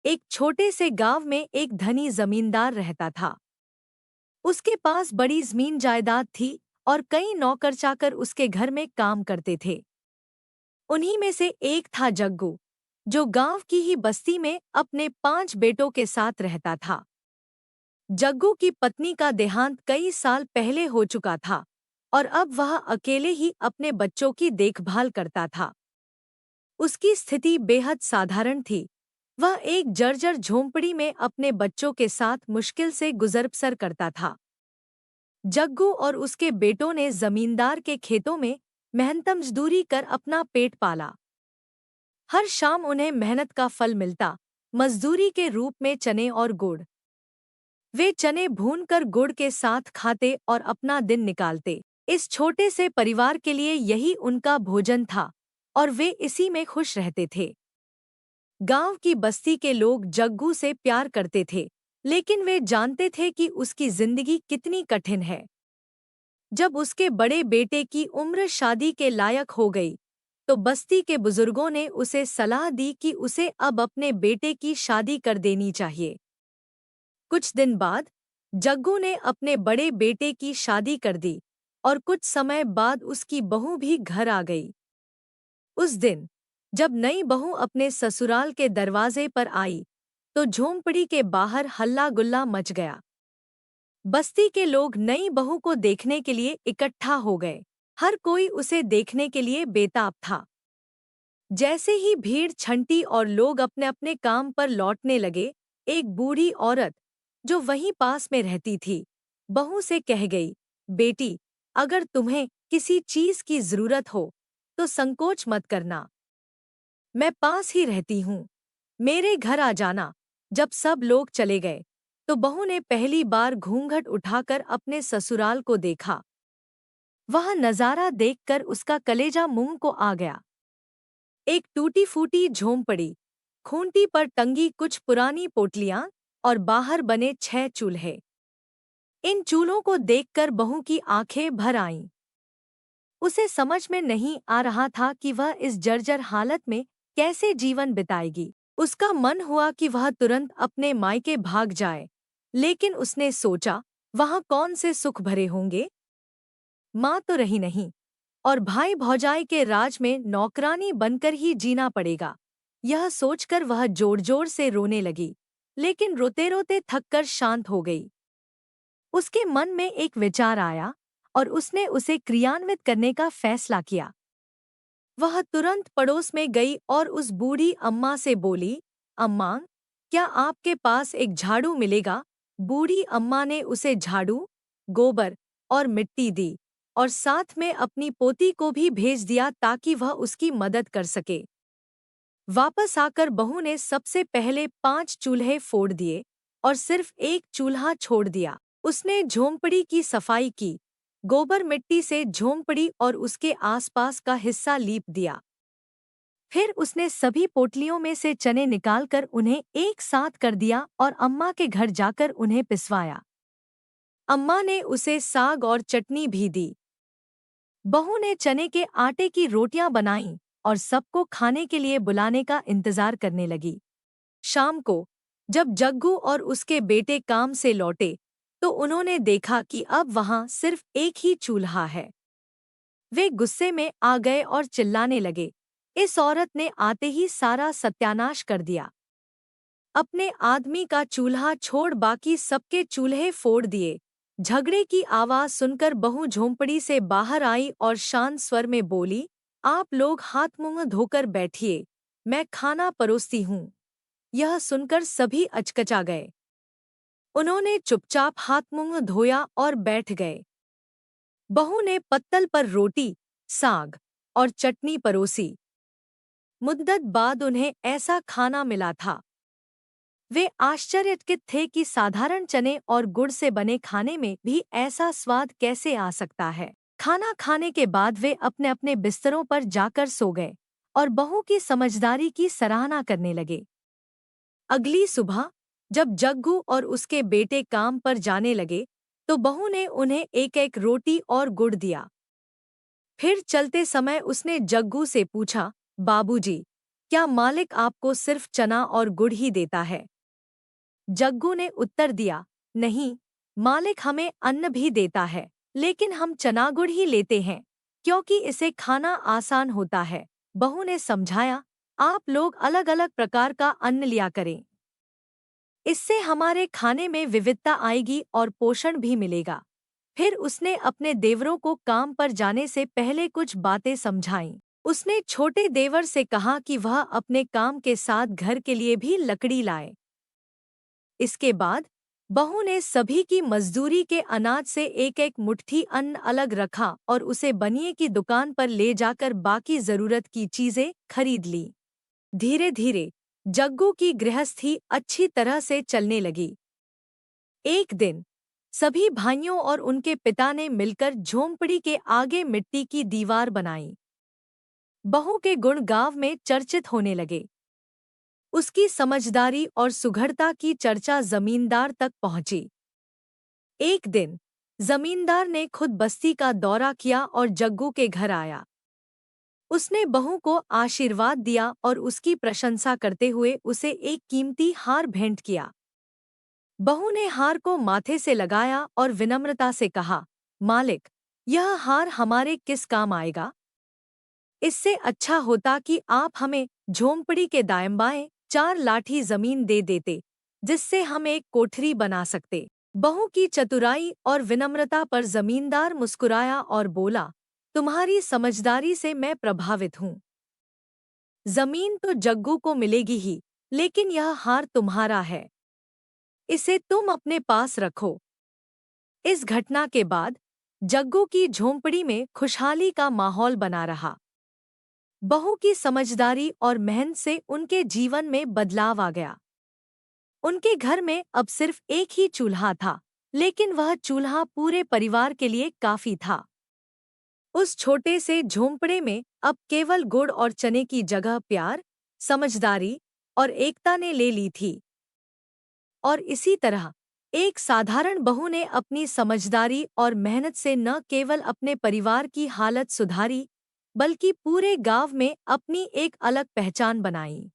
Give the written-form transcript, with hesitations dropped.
एक छोटे से गांव में एक धनी जमींदार रहता था। उसके पास बड़ी जमीन जायदाद थी और कई नौकर चाकर उसके घर में काम करते थे। उन्हीं में से एक था जग्गू, जो गांव की ही बस्ती में अपने 5 बेटों के साथ रहता था। जग्गू की पत्नी का देहांत कई साल पहले हो चुका था और अब वह अकेले ही अपने बच्चों की देखभाल करता था। उसकी स्थिति बेहद साधारण थी। वह एक जर्जर झोंपड़ी में अपने बच्चों के साथ मुश्किल से गुजर बसर करता था। जग्गू और उसके बेटों ने जमींदार के खेतों में मेहनत मजदूरी कर अपना पेट पाला। हर शाम उन्हें मेहनत का फल मिलता, मजदूरी के रूप में चने और गुड़। वे चने भूनकर गुड़ के साथ खाते और अपना दिन निकालते। इस छोटे से परिवार के लिए यही उनका भोजन था और वे इसी में खुश रहते थे। गांव की बस्ती के लोग जग्गू से प्यार करते थे, लेकिन वे जानते थे कि उसकी जिंदगी कितनी कठिन है। जब उसके बड़े बेटे की उम्र शादी के लायक हो गई, तो बस्ती के बुजुर्गों ने उसे सलाह दी कि उसे अब अपने बेटे की शादी कर देनी चाहिए। कुछ दिन बाद जग्गू ने अपने बड़े बेटे की शादी कर दी और कुछ समय बाद उसकी बहू भी घर आ गई। उस दिन जब नई बहू अपने ससुराल के दरवाजे पर आई, तो झोंपड़ी के बाहर हल्ला गुल्ला मच गया। बस्ती के लोग नई बहू को देखने के लिए इकट्ठा हो गए। हर कोई उसे देखने के लिए बेताब था। जैसे ही भीड़ छंटी और लोग अपने अपने काम पर लौटने लगे, एक बूढ़ी औरत जो वहीं पास में रहती थी, बहू से कह गई, बेटी, अगर तुम्हें किसी चीज की जरूरत हो तो संकोच मत करना। मैं पास ही रहती हूँ, मेरे घर आ जाना। जब सब लोग चले गए, तो बहू ने पहली बार घूंघट उठाकर अपने ससुराल को देखा। वह नजारा देखकर उसका कलेजा मुंह को आ गया। एक टूटी फूटी झोंपड़ी, खूंटी पर टंगी कुछ पुरानी पोटलियां और बाहर बने 6 चूल्हे। इन चूल्हों को देखकर बहू की आंखें भर आईं। उसे समझ में नहीं आ रहा था कि वह इस जर्जर हालत में कैसे जीवन बिताएगी। उसका मन हुआ कि वह तुरंत अपने मायके भाग जाए, लेकिन उसने सोचा, वहां कौन से सुख भरे होंगे। माँ तो रही नहीं और भाई भौजाई के राज में नौकरानी बनकर ही जीना पड़ेगा। यह सोचकर वह जोर जोर से रोने लगी, लेकिन रोते रोते थककर शांत हो गई। उसके मन में एक विचार आया और उसने उसे क्रियान्वित करने का फैसला किया। वह तुरंत पड़ोस में गई और उस बूढ़ी अम्मा से बोली, अम्मा, क्या आपके पास एक झाड़ू मिलेगा? बूढ़ी अम्मा ने उसे झाड़ू, गोबर और मिट्टी दी और साथ में अपनी पोती को भी भेज दिया ताकि वह उसकी मदद कर सके। वापस आकर बहू ने सबसे पहले 5 चूल्हे फोड़ दिए और सिर्फ एक चूल्हा छोड़ दिया। उसने झोंपड़ी की सफाई की, गोबर मिट्टी से झोंपड़ी और उसके आसपास का हिस्सा लीप दिया। फिर उसने सभी पोटलियों में से चने निकालकर उन्हें एक साथ कर दिया और अम्मा के घर जाकर उन्हें पिसवाया। अम्मा ने उसे साग और चटनी भी दी। बहू ने चने के आटे की रोटियां बनाईं और सबको खाने के लिए बुलाने का इंतजार करने लगी। शाम को जब जग्गू और उसके बेटे काम से लौटे, तो उन्होंने देखा कि अब वहां सिर्फ एक ही चूल्हा है। वे गुस्से में आ गए और चिल्लाने लगे, इस औरत ने आते ही सारा सत्यानाश कर दिया। अपने आदमी का चूल्हा छोड़ बाकी सबके चूल्हे फोड़ दिए। झगड़े की आवाज सुनकर बहू झोंपड़ी से बाहर आई और शांत स्वर में बोली, आप लोग हाथ मुंह धोकर बैठिए, मैं खाना परोसती हूँ। यह सुनकर सभी अचकचा गए। उन्होंने चुपचाप हाथ मुंह धोया और बैठ गए। बहू ने पत्तल पर रोटी, साग और चटनी परोसी। मुद्दत बाद उन्हें ऐसा खाना मिला था। वे आश्चर्यचकित थे कि साधारण चने और गुड़ से बने खाने में भी ऐसा स्वाद कैसे आ सकता है। खाना खाने के बाद वे अपने अपने बिस्तरों पर जाकर सो गए और बहू की समझदारी की सराहना करने लगे। अगली सुबह जब जग्गू और उसके बेटे काम पर जाने लगे, तो बहू ने उन्हें एक एक रोटी और गुड़ दिया। फिर चलते समय उसने जग्गू से पूछा, बाबूजी, क्या मालिक आपको सिर्फ चना और गुड़ ही देता है? जग्गू ने उत्तर दिया, नहीं, मालिक हमें अन्न भी देता है, लेकिन हम चना गुड़ ही लेते हैं, क्योंकि इसे खाना आसान होता है। बहू ने समझाया, आप लोग अलग अलग प्रकार का अन्न लिया करें। इससे हमारे खाने में विविधता आएगी और पोषण भी मिलेगा। फिर उसने अपने देवरों को काम पर जाने से पहले कुछ बातें समझाईं। उसने छोटे देवर से कहा कि वह अपने काम के साथ घर के लिए भी लकड़ी लाए। इसके बाद बहू ने सभी की मजदूरी के अनाज से एक एक मुट्ठी अन्न अलग रखा और उसे बनिए की दुकान पर ले जाकर बाकी जरूरत की चीजें खरीद ली। धीरे धीरे जग्गू की गृहस्थी अच्छी तरह से चलने लगी। एक दिन सभी भाइयों और उनके पिता ने मिलकर झोंपड़ी के आगे मिट्टी की दीवार बनाई। बहू के गुण गांव में चर्चित होने लगे। उसकी समझदारी और सुघड़ता की चर्चा जमींदार तक पहुंची। एक दिन जमींदार ने खुद बस्ती का दौरा किया और जग्गू के घर आया। उसने बहू को आशीर्वाद दिया और उसकी प्रशंसा करते हुए उसे एक कीमती हार भेंट किया। बहू ने हार को माथे से लगाया और विनम्रता से कहा, मालिक, यह हार हमारे किस काम आएगा? इससे अच्छा होता कि आप हमें झोंपड़ी के दाएं बाएं 4 लाठी जमीन दे देते, जिससे हम एक कोठरी बना सकते। बहू की चतुराई और विनम्रता पर जमींदार मुस्कुराया और बोला, तुम्हारी समझदारी से मैं प्रभावित हूँ। जमीन तो जग्गू को मिलेगी ही, लेकिन यह हार तुम्हारा है। इसे तुम अपने पास रखो। इस घटना के बाद जग्गू की झोंपड़ी में खुशहाली का माहौल बना रहा। बहू की समझदारी और मेहनत से उनके जीवन में बदलाव आ गया। उनके घर में अब सिर्फ एक ही चूल्हा था, लेकिन वह चूल्हा पूरे परिवार के लिए काफी था। उस छोटे से झोंपड़े में अब केवल गुड़ और चने की जगह प्यार, समझदारी और एकता ने ले ली थी। और इसी तरह एक साधारण बहू ने अपनी समझदारी और मेहनत से न केवल अपने परिवार की हालत सुधारी, बल्कि पूरे गांव में अपनी एक अलग पहचान बनाई।